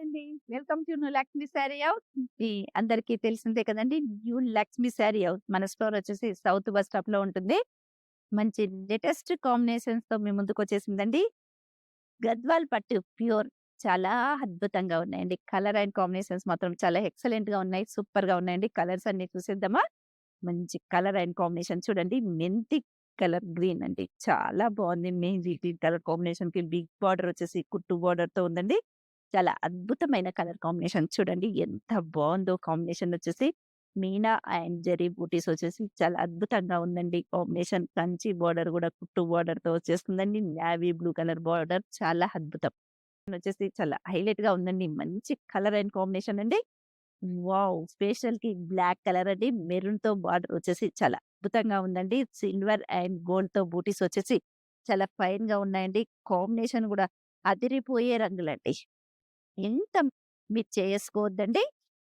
అండి. Welcome to new Lakshmi sari house. ఈ అందరికీ తెలిసిందే కదండీ! New Lakshmi sari house. మన స్టోర్ వచ్చేసి సౌత్ బస్ స్టాప్‌లో ఉంటుంది. మంచి లేటెస్ట్ కాంబినేషన్స్‌తో మీ ముందుకొచ్చేసిందండి. గద్వాల్ పట్టు ప్యూర్ చాలా అద్భుతంగా ఉన్నాయండి. కలర్ అండ్ కాంబినేషన్స్ మాత్రం చాలా ఎక్సలెంట్‌గా ఉన్నాయి. సూపర్‌గా ఉన్నాయండి. కలర్స్ అన్నీ చూసేద్దామా? మంచి కలర్ అండ్ కాంబినేషన్ చూడండి. మెంతి కలర్ గ్రీన్ అండి. చాలా బావుంది. మెహందీ గ్రీన్ కలర్ కాంబినేషన్‌కి బిగ్ బార్డర్ వచ్చేసి కుట్టు బార్డర్‌తో ఉందండి. చాలా అద్భుతమైన కలర్ కాంబినేషన్ చూడండి. ఎంత బావుందో కాంబినేషన్ వచ్చేసి. మీనా అండ్ జరీ బూటీస్ వచ్చేసి చాలా అద్భుతంగా ఉందండి కాంబినేషన్. కంచి బార్డర్ గూడా కుట్టు బార్డర్‌తో వచ్చేస్తుందండి. నేవీ బ్లూ కలర్ బార్డర్ చాలా అద్భుతం. వచ్చేసి చాలా హైలైట్‌గా ఉందండి. మంచి కలర్ అండ్ కాంబినేషన్ అండి. వావ్! స్పెషల్‌కి బ్లాక్ కలర్ అండి. మెరూన్‌తో బార్డర్ వచ్చేసి చాలా అద్భుతంగా ఉందండి. సిల్వర్ అండ్ గోల్డ్‌తో బూటీస్ వచ్చేసి చాలా ఫైన్‌గా ఉన్నాయండి. కాంబినేషన్ గూడా అదిరిపోయే రంగులండి. ఎంత మీరు చేసుకోవద్దండి.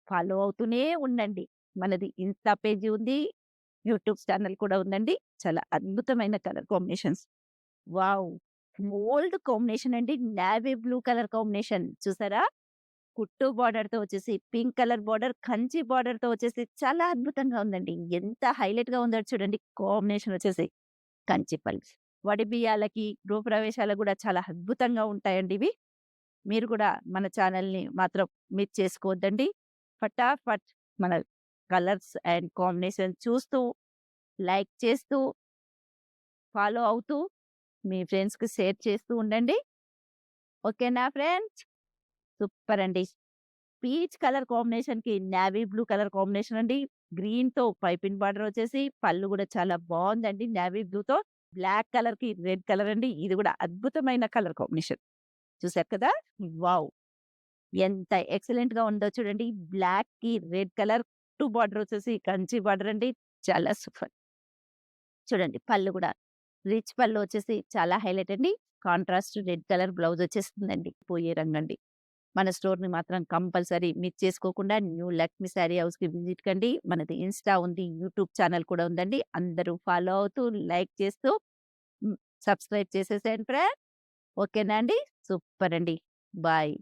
ఫాలో అవుతూనే ఉండండి. మనది ఇన్‌స్టా పేజీ ఉంది. యూట్యూబ్ ఛానెల్ కూడా ఉందండి. చాలా అద్భుతమైన కలర్ కాంబినేషన్స్. వావ్! బోల్డ్ కాంబినేషన్ అండి. నేవీ బ్లూ కలర్ కాంబినేషన్ చూసారా? కుట్టు బార్డర్‌తో వచ్చేసి పింక్ కలర్ బార్డర్, కంచి బార్డర్‌తో వచ్చేసి చాలా అద్భుతంగా ఉందండి. ఎంత హైలైట్‌గా ఉందో చూడండి కాంబినేషన్ వచ్చేసి. కంచి పల్లి. వడి బియ్యాలకి, గృహప్రవేశాలకు గూడా చాలా అద్భుతంగా ఉంటాయండి ఇవి. మీరు కూడా మన ఛానెల్‌ని మాత్రం మిస్ చేసుకోవద్దండి. ఫటాఫట్ మన కలర్స్ అండ్ కాంబినేషన్ చూస్తూ, లైక్ చేస్తూ, ఫాలో అవుతూ, మీ ఫ్రెండ్స్‌కి షేర్ చేస్తూ ఉండండి. ఓకేనా ఫ్రెండ్స్? సూపర్ అండి. పీచ్ కలర్ కాంబినేషన్‌కి నేవీ బ్లూ కలర్ కాంబినేషన్ అండి. గ్రీన్‌తో పైపింగ్ బార్డర్ వచ్చేసి పళ్ళు గూడా చాలా బావుందండి నేవీ బ్లూతో. బ్లాక్ కలర్‌కి రెడ్ కలర్ అండి. ఇది గూడా అద్భుతమైన కలర్ కాంబినేషన్. చూసారు కదా! వావ్! ఎంత ఎక్సలెంట్‌గా ఉందో చూడండి. బ్లాక్‌కి రెడ్ కలర్ బార్డర్ వచ్చేసి కంచి బార్డర్ అండి. చాలా సూపర్. చూడండి పళ్ళు గూడా రిచ్ పళ్ళు వచ్చేసి చాలా హైలైట్ అండి. కాంట్రాస్ట్ రెడ్ కలర్ బ్లౌజ్ వచ్చేస్తుందండి. పోయే రంగండి. మన స్టోర్‌ని మాత్రం కంపల్సరీ మిస్ చేసుకోకుండా న్యూ లక్ష్మి శారీ హౌస్‌కి విజిట్ కండి. మనది ఇన్‌స్టా ఉంది. యూట్యూబ్ ఛానెల్ కూడా ఉందండి. అందరూ ఫాలో అవుతూ, లైక్ చేస్తూ, హ్మ్. సబ్స్క్రైబ్ చేసేసేయండి ఫ్రెండ్స్. ఓకేనా అండి? సూపర్ అండి. బాయ్.